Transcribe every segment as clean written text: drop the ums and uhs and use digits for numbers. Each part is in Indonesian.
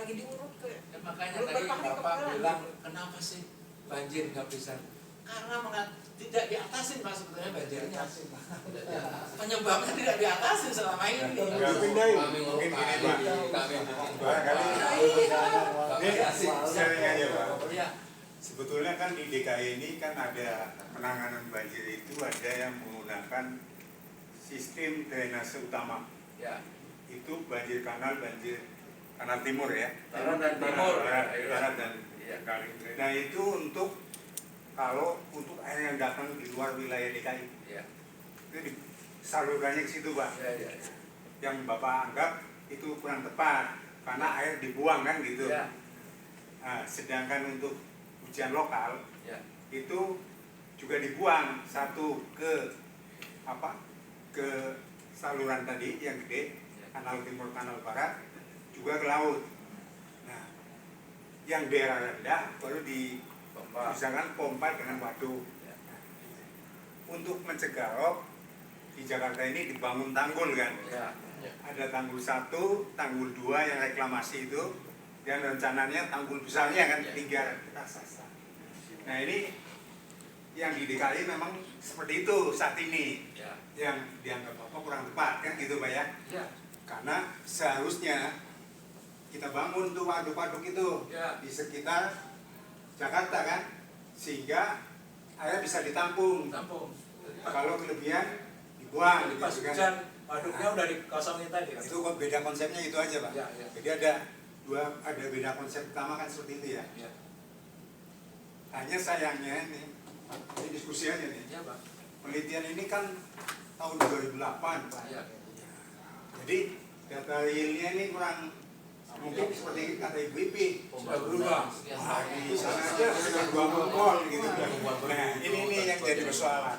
lagi diurut tuh ya. Makanya tadi Bapak bilang kenapa sih banjir nggak bisa? Karena tidak diatasin Pak sebetulnya banjirnya. Penyebabnya tidak diatasin selama ini. Mungkin gini Pak. Barangkali sharing aja Pak. Sebetulnya kan di DKI ini kan ada penanganan banjir itu ada yang menggunakan sistem drainase utama. Ya. Itu banjir kanal timur ya. Barat dan timur. Barat dan kali. Nah itu untuk air yang datang di luar wilayah DKI. Ya. Itu salurannya ke situ Pak. Ya. Yang Bapak anggap itu kurang tepat karena air dibuang kan gitu. Ya. Nah, sedangkan untuk hujan lokal itu juga dibuang satu ke saluran tadi yang gede, kanal timur kanal barat, juga ke laut. Nah, yang daerah rendah baru misalkan pompa dengan waduk. Untuk mencegah rop di Jakarta ini dibangun tanggul kan. Ada tanggul 1, tanggul 2 yang reklamasi itu, dan rencananya tanggul besarnya kan 3 raksasa. Nah ini yang di DKI memang seperti itu saat ini, yang dianggap kurang tepat kan gitu Pak ya. Karena seharusnya kita bangun tuh waduk-waduk itu di sekitar Jakarta kan, sehingga air bisa ditampung. Kalau kelebihan dibuang. Pas hujan waduknya udah dikosongin tadi. Itu beda konsepnya itu aja Pak. Jadi ada beda konsep utama kan seperti itu ya. Hanya sayangnya ini diskusi aja nih. Penelitian ini kan tahun 2008 Pak. Jadi data realnya ini kurang, mungkin seperti kata Ibu Ipi sudah berubah. Wah, di sana aja sudah 2 mol gitu. Nah ini yang jadi persoalan.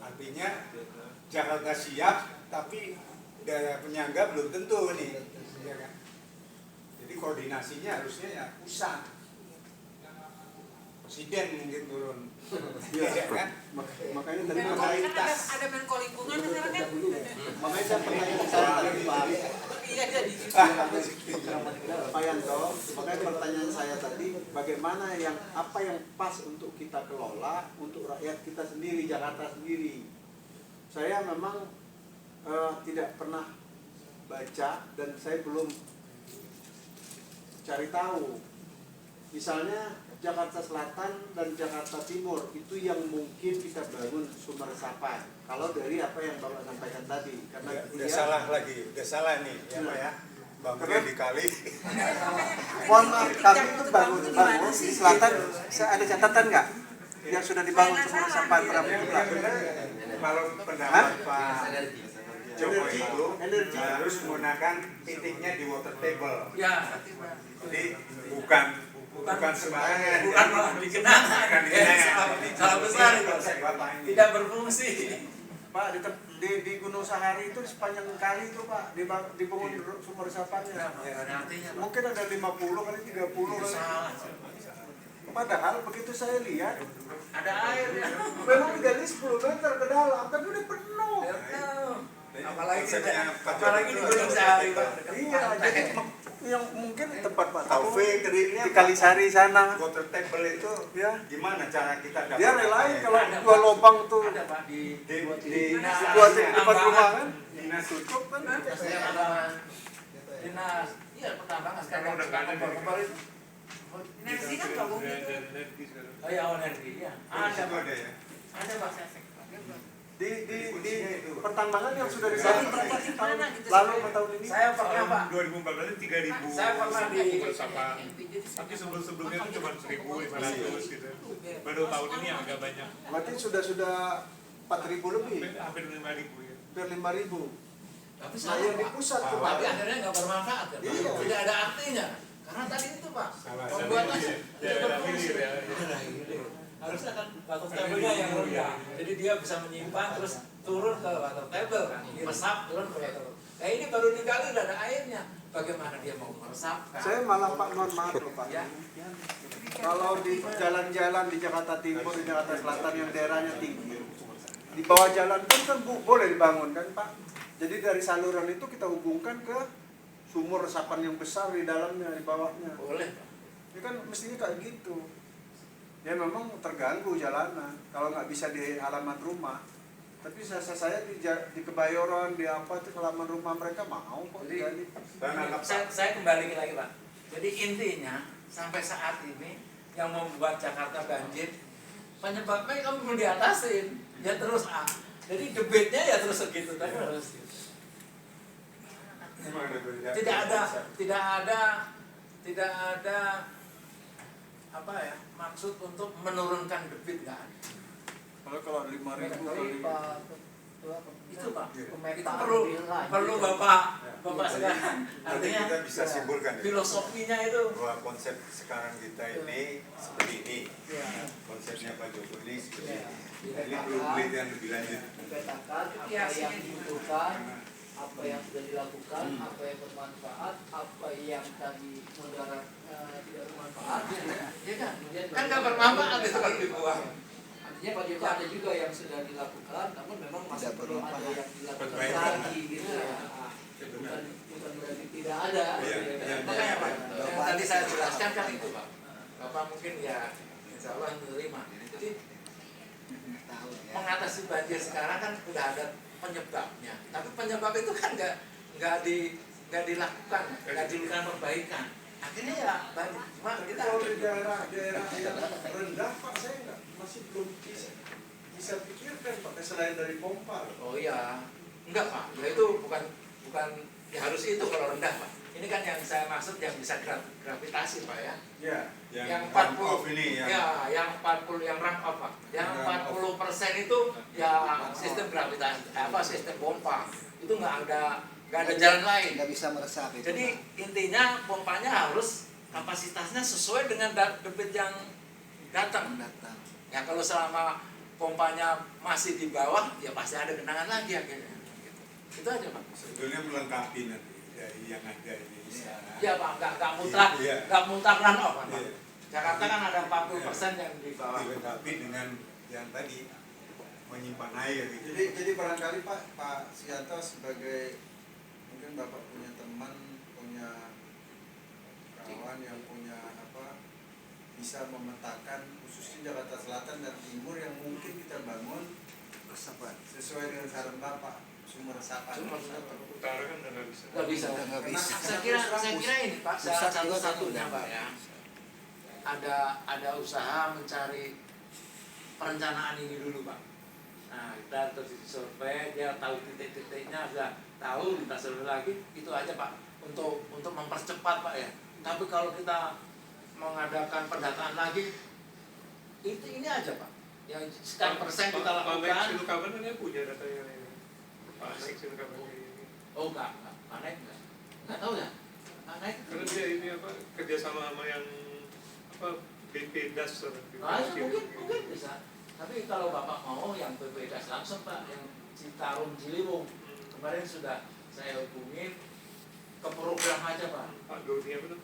Artinya Jakarta siap, tapi daerah penyangga belum tentu nih. Ya kan? Jadi koordinasinya harusnya ya pusat. Presiden mungkin turun. Iya kan? Makanya tadi Ada Menko Lingkungan sekarang kan. makanya saya pertanyaan saya tadi Pak. Iya jadi. Pak Yanto, makanya pertanyaan saya tadi bagaimana apa yang pas untuk kita kelola untuk rakyat kita sendiri, Jakarta sendiri. Saya memang tidak pernah baca dan saya belum cari tahu. Misalnya Jakarta Selatan dan Jakarta Timur itu yang mungkin kita bangun sumber resapan. Kalau dari apa yang Bapak sampaikan tadi, karena udah salah nih ya Pak ya. Bangunnya dikali. Mohon maaf, kami itu bangun di selatan. Ada catatan nggak yang sudah dibangun sumber resapan Pramuka? Kalau pendapat Pak Jokowi itu harus menggunakan titiknya di water table. Jadi bukan sembarangan. Bukan malah di genangan. Salah besar itu. Tidak berfungsi. Pak, di Gunung Sahari itu sepanjang kali itu Pak dibangun sumber resapannya. Mungkin ada 50 kali 30 kali. Padahal begitu saya lihat Ada airnya. memang gali 10 meter ke dalam, tapi udah penuh. Apalagi di Gunung Sahari Pak. Iya, jadi yang mungkin tempat Pak Taufik di Kalisari sana. Water table itu gimana cara kita dapat? Dia relain kalau 2 lubang tuh Ada Pak di buat di depan rumah kan. Dinas Cukup kan. Dinas. Iya, pertambangan sekarang udah kompor itu. Energi kan gabung gitu. Oh ya, energi ya. ada Pak ya. Ada Pak. Di pertambangan yang sudah dibangun lalu tahun ini Saya pernah Pak. 2014 itu 3.000. Saya pernah di Tapi sebelum-sebelumnya itu cuma 1.500 gitu. Baru tahun ini yang agak banyak. berarti sudah 4.000 lebih, Hampir 5.000 ya. hampir 5.000. Tapi Nah yang di pusat tuh Pak. tapi akhirnya nggak bermanfaat ya. Iya. Tidak ada artinya. Karena tadi itu Pak, Salah. pembuatannya Daerah berfungsi. hilir ya. Harusnya kan water table-nya yang rendah. Jadi dia bisa menyimpan terus turun ke water table kan. Meresap turun ke water table. Nah ini baru dikali udah ada airnya. Bagaimana dia mau meresapkan? Saya malah Pak, mohon maaf loh Pak. Ya. Kalau di jalan-jalan di Jakarta Timur, di Jakarta Selatan yang daerahnya tinggi, di bawah jalan pun kan boleh dibangun kan Pak. Jadi dari saluran itu kita hubungkan ke sumur resapan yang besar di dalamnya, di bawahnya. Boleh, Pak. Ya kan mestinya kayak gitu. Ya memang terganggu jalanan kalau nggak bisa di halaman rumah. Tapi saya di Kebayoran, di apa itu halaman rumah mereka mau kok. Jadi, Dan anak saya kembali lagi Pak. Jadi intinya sampai saat ini yang membuat Jakarta banjir penyebabnya kamu belum diatasin, ya terus jadi debitnya ya terus segitu tadi harus. Tidak ada apa ya maksud untuk menurunkan debit nggak ada. Kalau 5.000 Itu Pak, itu perlu bapak sekarang. Artinya kita bisa simpulkan ya, filosofinya itu. bahwa konsep sekarang kita ini seperti ini, konsepnya Pak Joko ini seperti ini. Ini perlu penelitian lebih lanjut. Dikatakan apa yang dibutuhkan, apa yang sudah dilakukan, apa yang bermanfaat, apa yang tadi mudarat tidak bermanfaat, ya kan? Kan nggak bermanfaat itu kalau dibuang. Artinya Pak Joko ada juga yang sudah dilakukan, namun memang masih perlu ada yang dilakukan Perbaikan. lagi gitu ya. Bukan berarti tidak ada. Iya, gitu ya. iya. Makanya Pak, yang tadi saya jelaskan kan itu Pak. Bapak mungkin ya insya Allah menerima. Jadi mengatasi banjir sekarang kan udah ada penyebabnya. Tapi penyebab itu kan nggak dilakukan, nggak dilakukan perbaikan. Akhirnya ya banjir. Cuma kita Kalau di daerah yang rendah Pak, saya masih belum bisa pikirkan Pak, selain dari pompa. oh iya, enggak Pak. Ya itu bukan ya harus itu kalau rendah Pak. Ini kan yang saya maksud yang bisa gravitasi Pak ya. Ya. Yang ramp 40 off ini yang ya, yang 40 yang ramp up Pak. Yang 40% itu ya sistem gravitasi, sistem pompa. Itu nggak ada jalan lain. Nggak bisa meresap itu. Jadi intinya pompanya harus kapasitasnya sesuai dengan debit yang datang. Ya kalau selama pompanya masih di bawah, ya pasti ada genangan lagi akhirnya. Gitu. Itu aja Pak. sebetulnya melengkapi nanti dari yang ada ini. Ya Pak, nggak mutlak, Iya. nggak mutlak run off Pak. Iya. Jakarta kan ada 40% yang di bawah. Dilengkapi dengan yang tadi menyimpan air gitu. Jadi barangkali Pak Sianto sebagai mungkin Bapak punya teman, punya kawan yang punya bisa memetakan khususnya Jakarta Selatan dan Timur yang mungkin kita bangun sesuai dengan saran Bapak sumber resapan. Utara kan udah nggak bisa. Nggak bisa. Nggak bisa. Saya kira ini Pak, Pusat juga satu-satunya kan Pak ya. Ada usaha mencari perencanaan ini dulu Pak. Nah kita terus survei, dia tahu titik-titiknya, sudah tahu, kita survei lagi, itu aja Pak untuk mempercepat Pak ya. Tapi kalau kita mengadakan pendataan lagi, ini aja Pak. Yang sekian persen kita lakukan. Pak Sinukaban kan dia punya datanya ini. Pak Sinukaban ini. Oh enggak tahu ya. Karena dia ini kerjasama sama yang BP Das. Mungkin bisa. Tapi kalau Bapak mau yang BPDAS langsung Pak, yang Citarum Ciliwung kemarin sudah saya hubungin ke program aja Pak. Pak Doni apa tuh?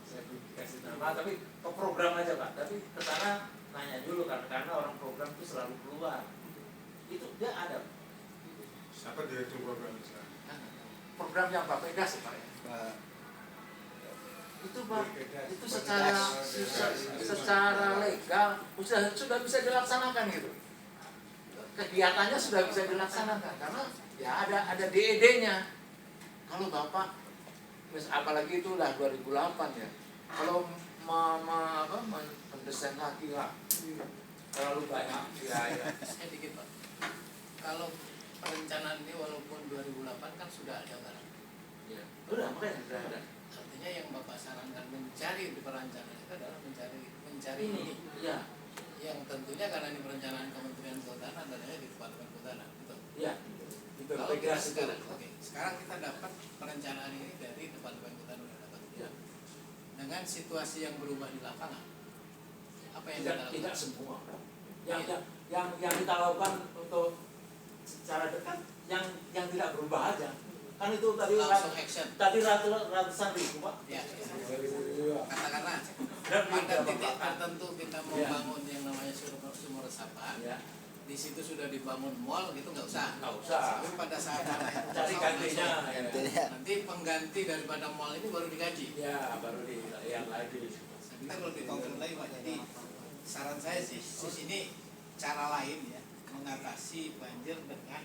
Saya belum dikasih nama, tapi ke program aja Pak. Tapi ke sana nanya dulu karena orang program itu selalu keluar. Itu dia ada. Siapa direktur program sekarang? Program yang BPDAS Pak ya. Itu Pak, itu secara legal sudah bisa dilaksanakan gitu. Kegiatannya sudah bisa dilaksanakan karena ya ada DED-nya. Kalau Bapak apalagi itu lah 2008 ya. Kalau mendesain lagi lah terlalu banyak ya. Sedikit Pak. Kalau perencanaan ini walaupun 2008 kan sudah ada barang. Ya, udah makanya sudah ada. Artinya yang Bapak sarankan mencari di perencanaan itu adalah mencari ini. Iya. Yang tentunya karena ini perencanaan Kementerian Kehutanan adanya di Departemen Kehutanan, betul. Iya. Itu Kalau kita BPDAS sekarang, itu. oke, sekarang kita dapat perencanaan ini dari Departemen Kehutanan udah dapat. Iya. Dengan situasi yang berubah di lapangan, apa yang kita lakukan? Tidak semua. Yang kita lakukan untuk secara dekat yang tidak berubah aja. Kan itu Langsung action. tadi ratusan ribu Pak. Ya, Iya. katakanlah pada titik tertentu kita membangun yang namanya sumur resapan. Ya. di situ sudah dibangun mall gitu nggak usah. Nggak usah. Tapi pada saat tanah itu Cari kosong, gantinya. langsung. Ya. Nanti pengganti daripada mall ini baru digaji. Ya, baru dilihat lagi. Saya pikir kalau dikonkret lagi Pak. Jadi saran saya sih di sini cara lain ya mengatasi banjir dengan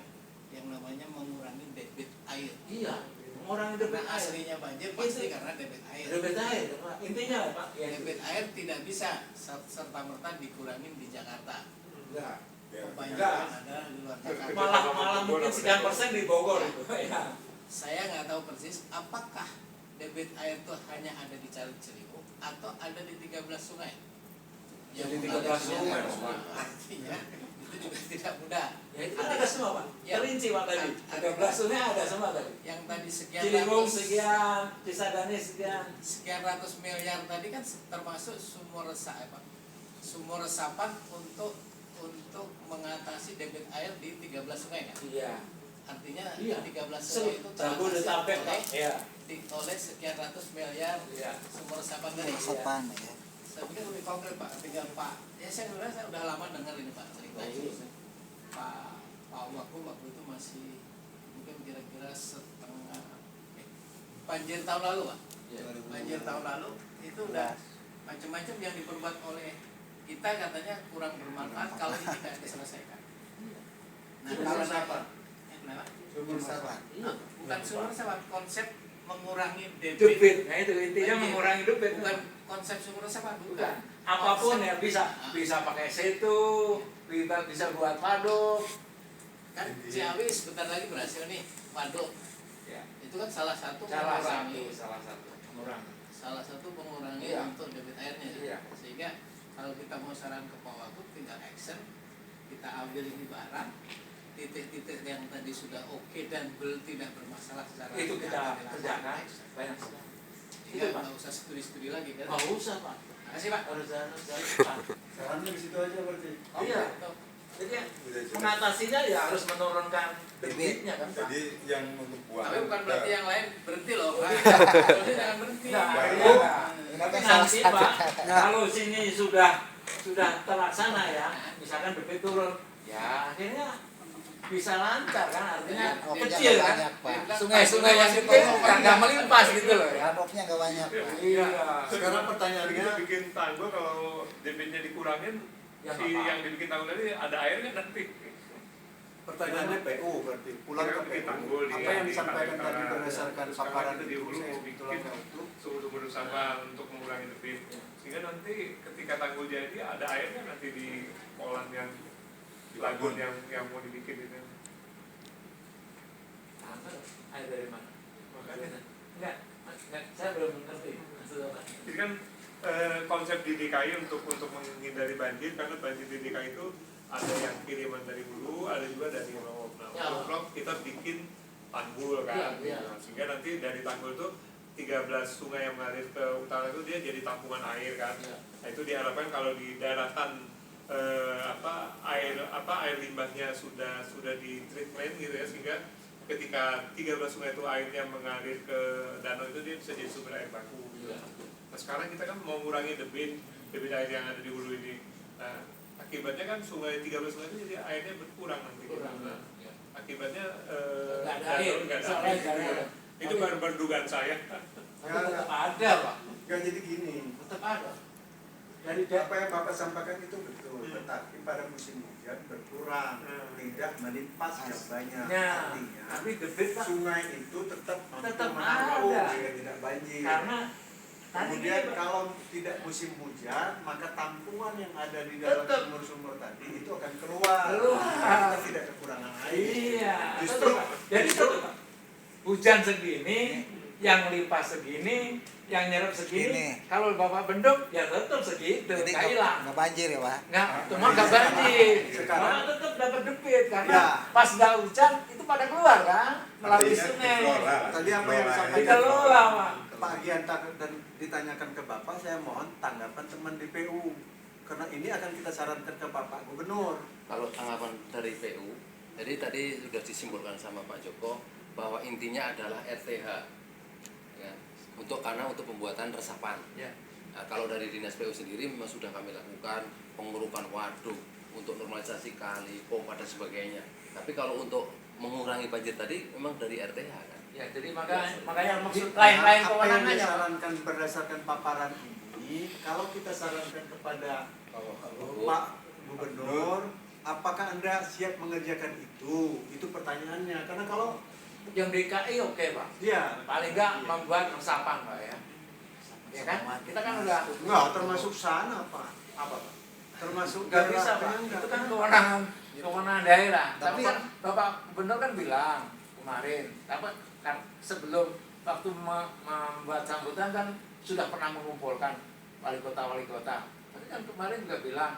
yang namanya mengurangi debit air. Iya, mengurangi debit Karena air. aslinya banjir pasti karena debit air. Debit air, intinya Pak. Ya, Debit air tidak bisa serta merta dikurangin di Jakarta. enggak. Kebanyakan ada di luar Jakarta. Malah mungkin sekian persen di Bogor itu. Ya. Saya nggak tahu persis apakah debit air itu hanya ada di Ciliwung atau ada di 13 sungai. Jadi mengalir 13 ke sungai, Jakarta. Pak. Artinya itu juga tidak mudah. Ya itu ada semua Pak. Ya. Terinci Pak tadi. 13 sungai ada semua tadi. Yang tadi sekian Ciliwung ratus sekian, Cisadane sekian. ratus miliar tadi kan termasuk sumur resapan untuk mengatasi debit air di 13 sungai kan. Iya. Artinya Iya. 13 sungai itu Jabodetabek Pak. Iya. oleh sekian ratus miliar Iya. sumur resapan tadi. Resapan ya. Saya pikir lebih konkret Pak, ketika Pak, ya saya udah lama dengar ini Pak cerita Pak waktu itu masih mungkin kira-kira banjir tahun lalu Pak. Banjir tahun lalu itu udah macam-macam yang diperbuat oleh kita katanya kurang bermanfaat kalau ini tidak diselesaikan. Nah, Sumur kalau resapan. kenapa? Sumur resapan. Bukan sumur resapan, konsep mengurangi Debit. Nah itu intinya Banjir. mengurangi debit. Bukan konsep sumur resapan, Bukan. Apapun Konsep- ya bisa pakai situ, bisa buat waduk. Kan Ciawi sebentar lagi berhasil nih waduk. Ya. Itu kan salah satu Salah mengurangi satu mengurangi. mengurangi Iya. untuk debit airnya. Iya. Sehingga kalau kita mau saran ke Pak Wagub tinggal action, kita ambil ini barang titik-titik yang tadi sudah oke dan tidak bermasalah secara Itu kita dilakukan kerjakan action. banyak sekali. Sehingga Itu, Pak. nggak usah studi-studi lagi kan. Nggak usah Pak. Makasih Pak. Harus. Sarannya di situ aja berarti. Iya. Jadi mengatasinya ya harus menurunkan debitnya kan Pak. Jadi yang untuk buang. Tapi bukan berarti yang lain berhenti loh. Pak. Jadi jangan berhenti. Nah, iya. Tapi nanti Pak, kalau sini sudah terlaksana ya, misalkan debit turun, ya akhirnya bisa lancar kan, artinya Oke, kecil kan. banyak, Pak. Sungai-sungai yang Masih kecil tolong, nggak melimpas gitu loh ya. Radoknya nggak banyak, Pak. Iya. Sekarang pertanyaannya, Kita bikin tanggul kalau debitnya dikurangin, Ya, si apa-apa. yang dibikin tanggul tadi ada airnya nanti. pertanyaannya PU berarti pulang ke Bikin PU. tanggul di- Apa yang di disampaikan Utara. tadi berdasarkan Sekarang paparan itu itu dihulu saya bikin tulang outlook. sumur resapan untuk mengurangi debit. Sehingga nanti ketika tanggul jadi ada airnya nanti di kolam yang lagun yang mau dibikin itu. Air dari mana? Makanya. Enggak, saya belum mengerti maksud apa. Jadi kan konsep di DKI untuk menghindari banjir, karena banjir di DKI itu ada yang kiriman dari hulu, ada juga dari Lop. Nah, Ya. untuk Lop kita bikin tanggul kan, Ya, ya. Nah, sehingga nanti dari tanggul itu 13 sungai yang mengalir ke utara itu dia jadi tampungan air kan. Ya. Nah, itu diharapkan kalau di daratan air limbahnya sudah di treatment gitu ya, sehingga ketika 13 sungai itu airnya mengalir ke danau itu dia bisa jadi sumber air baku. Iya. Nah sekarang kita kan mau mengurangi debit air yang ada di hulu ini. Nah, akibatnya kan 13 sungai itu jadi airnya berkurang nanti. Kurang. Nah, Ya. akibatnya Nggak ada danau air. nggak ada Soalnya air. nggak ada air. Itu baru dugaan saya. Tapi tetap ada Pak, Nggak jadi gini. tetap ada. Jadi apa yang Bapak sampaikan itu betul, tetapi pada musim hujan berkurang, tidak melimpas yang banyak. Ya, Artinya tapi debit Pak, sungai itu tetap mampu Tetap menampung ada. sehingga tidak banjir. karena tadi Kemudian gini, Pak, kalau tidak musim hujan, maka tampungan yang ada di dalam Tetap. sumur-sumur tadi itu akan keluar. Keluar. Kita tidak kekurangan air. iya, Justru- tetap. Jadi tetap Pak. Hujan segini, yang lipas segini, yang nyerap segini. Segini. Kalau Bapak bendung, ya tetap segitu, Jadi nggak hilang. nggak banjir ya, Pak. Nggak, cuma nggak banjir. Sekarang- Malah tetap dapat debit karena Ya. pas nggak hujan itu pada keluar kan melalui Artinya sungai. dikelola. Tadi apa yang Dikelola. disampaikan Dikelola, Pak. Pak Gian dan ditanyakan ke Bapak, saya mohon tanggapan teman di PU. Karena ini akan kita sarankan ke Bapak Gubernur. Kalau tanggapan dari PU, jadi tadi sudah disimpulkan sama Pak Joko bahwa intinya adalah RTH ya, untuk pembuatan resapan. Ya. Nah, kalau dari Dinas PU sendiri memang sudah kami lakukan pengurukan waduk, untuk normalisasi kali, pompa dan sebagainya. Tapi kalau untuk mengurangi banjir tadi memang dari RTH kan. Ya, jadi makanya Maksudnya lain-lain apa yang kewenangannya. Pak. disarankan berdasarkan paparan ini, kalau kita sarankan kepada Pak Gubernur, apakah Anda siap mengerjakan itu? Itu pertanyaannya. Karena kalau Yang DKI oke Pak. ya Paling nggak membuat resapan Pak ya. Ya kan? Kita kan udah enggak termasuk sana Pak. Apa Pak? Termasuk nggak bisa Pak. penyangga. Itu kan kewenangan daerah. Tapi kan Bapak Gubernur kan bilang kemarin, kan sebelum waktu membuat sambutan kan sudah pernah mengumpulkan wali kota. Tapi kan kemarin juga bilang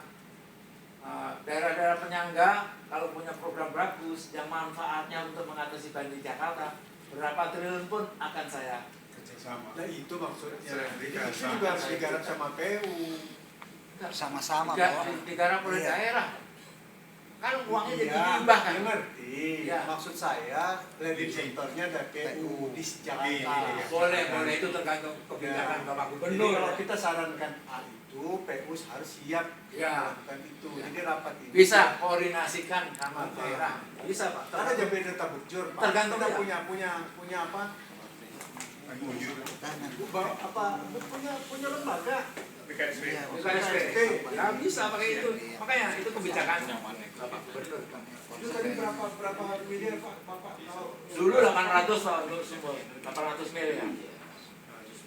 daerah-daerah penyangga kalau punya program bagus yang manfaatnya untuk mengatasi banjir Jakarta berapa triliun pun akan saya Kerjasama. Nah itu maksudnya. Sertifikat. Itu juga harus digarap sama PU. Sama-sama Diga- Pak. digarap oleh Iya. daerah. Kan uangnya jadi Iya, limbah kan. saya ngerti. Iya. Maksud saya leading sektornya dari PU di Jakarta. Iya. Boleh itu tergantung kebijakan Ya. Bapak Jadi Gubernur. kalau kita sarankan hal itu, PU harus siap Ya. melakukan itu. Jadi rapat ini Bisa koordinasikan sama daerah. Bisa Pak. Karena jadi data bujur, Pak. Tergantung kita ya. punya apa? Wujud. Punya lembaga. BKSP. Iya, BKSP. Ya bisa pakai itu. Makanya itu kebijakan Bapak Gubernur. Itu tadi berapa miliar Pak? Bapak kalau Dulu 800 Pak untuk sumber. 800 miliar.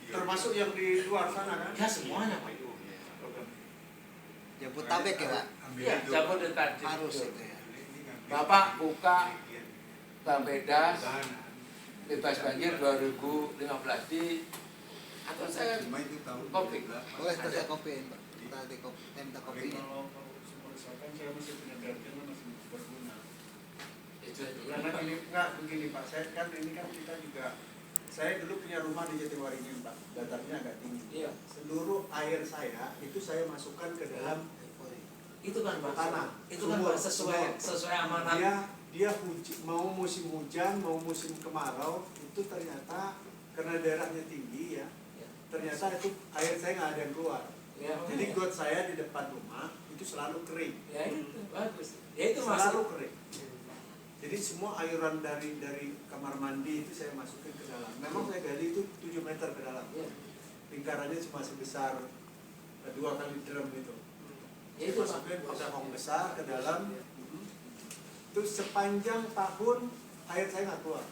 termasuk yang di luar sana kan? Ya semuanya Pak. Jabodetabek ya Pak. Iya, Jabodetabek. Harus itu ya. Bapak buka Bapeda bebas banjir 2015 di atau saya kopi. Boleh saya kopiin Pak. Tadi kopi, minta kopinya. Itu Karena ini enggak begini Pak, saya kan ini kan kita juga saya dulu punya rumah di Jatiwaringin Pak, datarnya agak tinggi. Iya. Seluruh air saya itu saya masukkan ke dalam itu kan Pak. tanah. Itu kan Pak sesuai amanat. Dia mau musim hujan, mau musim kemarau, itu ternyata karena daerahnya tinggi ya, ternyata itu air saya nggak ada yang keluar. Ya, Jadi got saya di depan rumah itu selalu kering. ya itu bagus. Ya itu Selalu masuk. kering. Jadi semua ayuran dari kamar mandi itu saya masukin ke dalam. Memang saya gali itu 7 meter ke dalam. Ya. Lingkarannya cuma sebesar 2 kali drum itu. Ya itu Pak. Masukin pakai hong besar ke dalam. Terus sepanjang tahun air saya nggak keluar.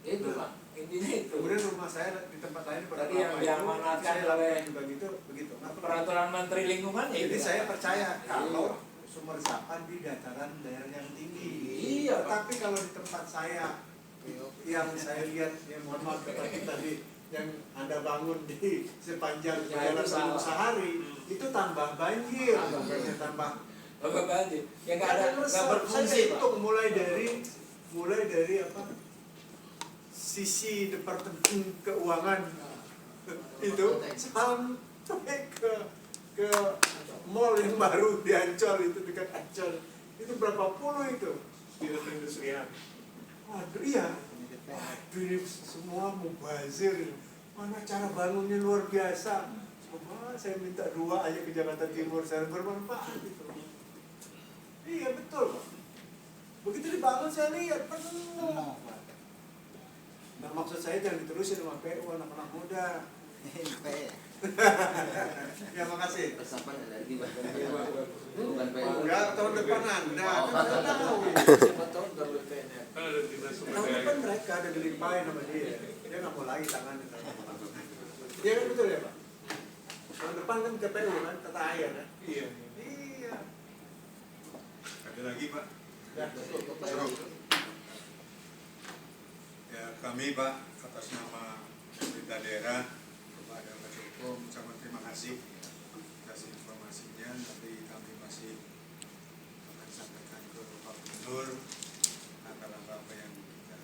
Ya itu Pak. Intinya itu. Kemudian rumah saya di tempat lain Tadi yang diamanatkan saya oleh lakukan juga gitu begitu. Nah, Peraturan Menteri Lingkungan ya jadi itu, saya Pak. percaya Iya. kalau sumber resapan di dataran daerah yang tinggi. Iya, Pak. Tapi kalau di tempat saya yang saya lihat, ya mohon maaf seperti tadi yang Anda bangun di sepanjang Ya, jalan itu Tanjung salah. Sahari itu tambah banjir, bukannya tambah. Bapak banjir. Ya nggak ada, nggak Saya berfungsi Pak. hitung mulai dari apa? Sisi Departemen Keuangan itu sampai ke mall yang baru di Ancol itu dekat Ancol itu berapa puluh itu di perindustrian. Waduh iya, waduh ini semua mubazir. Mana cara bangunnya luar biasa. Coba saya minta 2 aja ke Jakarta Timur, saya bermanfaat itu. Iya betul Pak. Begitu dibangun saya lihat penuh. Nah maksud saya jangan diterusin sama PU anak-anak muda. Ya makasih. Resapan ada lagi bukan PU. Enggak, tahun depan Anda kan saya tahu. Siapa tahu nggak BPN. Kan ada dinas sumber Tahun daya. depan mereka ada dilimpahin sama dia. Dia nggak mau lagi tangannya. Iya kan betul ya Pak? Tahun depan kan KPU kan, tata air kan? Iya. Iya. Ada lagi Pak? Ya, betul. Ya kami Pak atas nama pemerintah daerah kepada Pak Joko ucapkan terima kasih atas informasinya. Nanti kami masih akan sampaikan ke Pak Gubernur langkah-langkah apa yang kita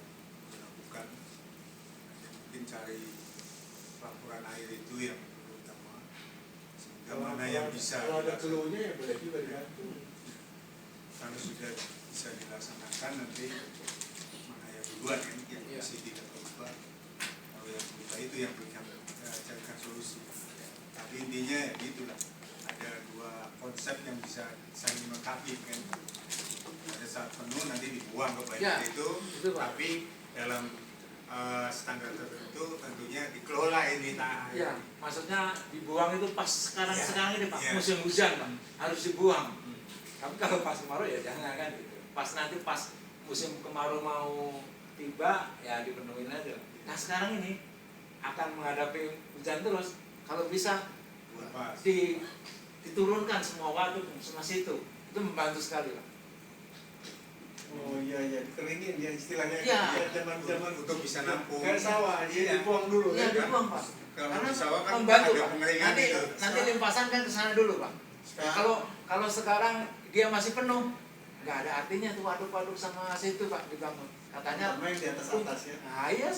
lakukan. Nanti mungkin cari laporan air itu yang utama sehingga mana yang bisa Kalau ada dilaksanakan. keluhnya ya boleh juga dibantu. Kalau sudah bisa dilaksanakan nanti mana yang duluan kan yang Iya. masih tidak lupa, kalau yang lupa itu yang berikan carikan solusi. Tapi intinya ya gitulah, ada 2 konsep yang bisa bisa saling melengkapi kan. Pada saat penuh nanti dibuang ke banjir Ya, itu, itu, Pak. tapi dalam standar tertentu tentunya dikelola ini tak. Ya, maksudnya dibuang itu pas sekarang ini Pak, Ya. musim hujan Pak, harus dibuang. Tapi kalau pas kemarau ya jangan kan gitu. Pas nanti pas musim kemarau mau tiba ya dipenuhin aja. Nah sekarang ini akan menghadapi hujan terus, kalau bisa Pas. diturunkan semua waduk, semua situ, itu membantu sekali Pak. Oh iya, dikeringin ya istilahnya. Iya. Zaman-zaman Untuk bisa nampung. kayak sawah, Iya. jadi dibuang dulu Iya ya. dibuang Pak. Kalau Karena di sawah kan membantu ada Pak. pengeringan Nanti itu. nanti limpasan kan ke sana dulu Pak. Kalau sekarang dia masih penuh, nggak ada artinya tuh waduk-waduk sama situ Pak dibangun. Katanya Sama yang di atas ya. nah iya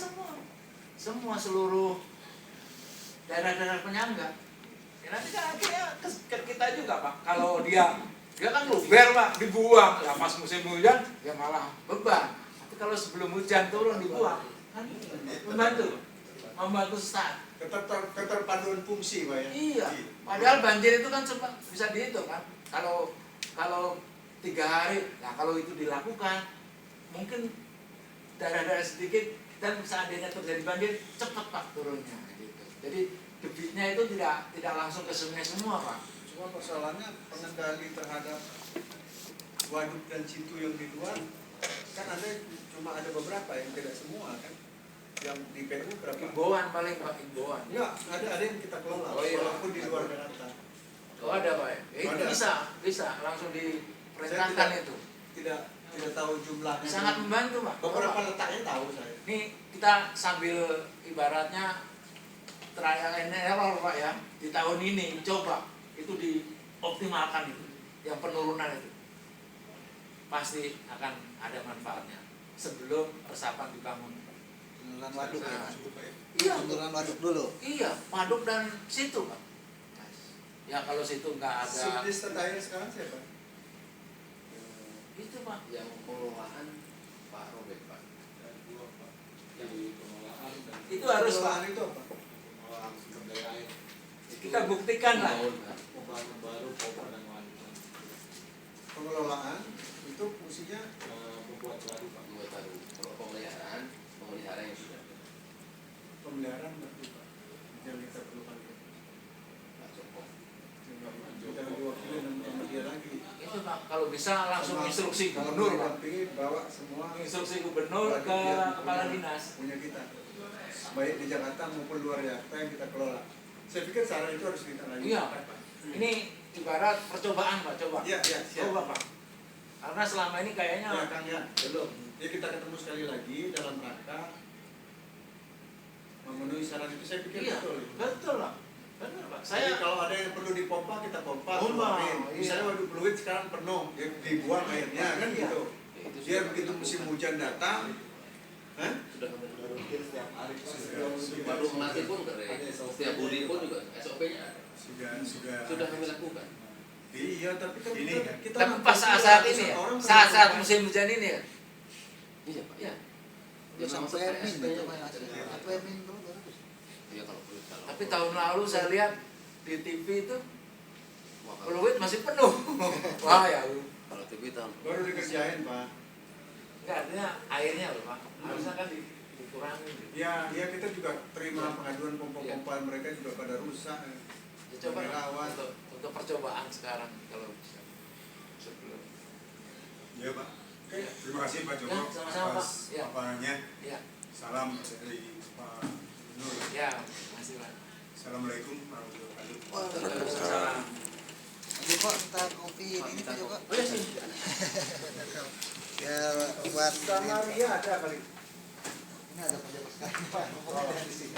semua seluruh daerah-daerah penyangga. Ya nanti kan akhirnya ke kita juga Pak. Kalau dia kan luber Pak, dibuang. Ya pas musim hujan ya malah beban. Tapi kalau sebelum hujan turun dibuang, kan membantu start. Keterpaduan fungsi Pak ya. Iya. Padahal banjir itu kan sempat bisa dihitung kan. Kalau 3 hari, nah kalau itu dilakukan, mungkin daerah-daerah sedikit dan seandainya terjadi banjir cepat Pak turunnya. Gitu. Jadi debitnya itu tidak langsung ke sungai semua Pak. Cuma persoalannya pengendali terhadap waduk dan situ yang di luar kan cuma ada beberapa yang tidak semua kan. Yang di PU berapa? Imbauan paling Pak, imbauan. Enggak, ada yang kita kelola Oh, iya. walaupun di luar Jakarta. Oh ada Pak ya? Itu Ada. bisa langsung diperintahkan itu. Tidak tahu jumlahnya. Sangat membantu Pak. Beberapa letaknya tahu saya. Ini kita sambil ibaratnya trial and error Pak ya, di tahun ini coba itu dioptimalkan itu, yang penurunan itu pasti akan ada manfaatnya sebelum resapan dibangun. Penurunan waduk ya. Nah, iya, Penurunan waduk dulu. iya, waduk dan situ Pak. Ya kalau situ nggak ada Subdista air sekarang siapa? itu Pak. Yang pengelolaan Pak Robert Pak. Itu harus Pak. Pengelolaan itu apa? Kita buktikan lah. Pengelolaan itu fungsinya Membuat baru. Kalau pemeliharaan yang sudah ada. pemeliharaan berarti Pak. Yang kita perlukan. Pak Joko. Kita diwakili sama dia lagi. Itu Pak, kalau bisa langsung Sama- instruksi kalau gubernur Pak. didampingi bawa semua Instruksi gubernur ke kepala dinas. punya kita. Baik di Jakarta maupun luar Jakarta yang kita kelola. Saya pikir saran itu harus kita lanjutkan. Iya, ini ibarat percobaan Pak, coba. Iya, siap. Coba Pak. Karena selama ini kayaknya Ya Kang ya, belum. Ya kita ketemu sekali lagi dalam rangka memenuhi saran itu, saya pikir iya, betul. betul Pak. Benar Pak. Jadi Saya kalau ada yang perlu dipompa, kita pompa. Pompa, keluarin. iya. Misalnya waduk Pluit sekarang penuh, ya dibuang airnya kan Iya. gitu. Ya, itu Biar sudah begitu musim hujan datang, sudah baru mati pun keren. Setiap budi pun juga SOP-nya ada. Sudah kami lakukan. iya tapi kan Ini, kita tapi pas saat ini ya, saat musim hujan ini ya. Iya Pak. Iya. Ya sama Sampai seperti Ermin SP-nya. itu Mas. Apa Ermin dulu bagus. Iya kalau perlu. Tapi tahun lalu saya lihat di TV itu Wah, Pluit masih penuh. Wah ya. kalau TV tahun baru dikerjain Pak. Enggak, artinya airnya loh Pak. Harusnya kan dikurangin. Ya kita juga terima pengaduan pompa-pompa mereka juga pada rusak. Ya, coba Merawat. untuk percobaan sekarang kalau bisa. Sebelum. Ya Pak. Terima kasih Pak Joko Ya, sama-sama, atas Pak. Ya. paparannya. Ya, Salam dari Pak Nur. ya, masih Pak. Assalamualaikum warahmatullahi wabarakatuh. Waalaikumsalam. Joko minta kopi ini Pak Joko. Oh ya sih. Ya buat Sama Ria ada kali. ini ada Pak Joko sekarang Pak. Di sini.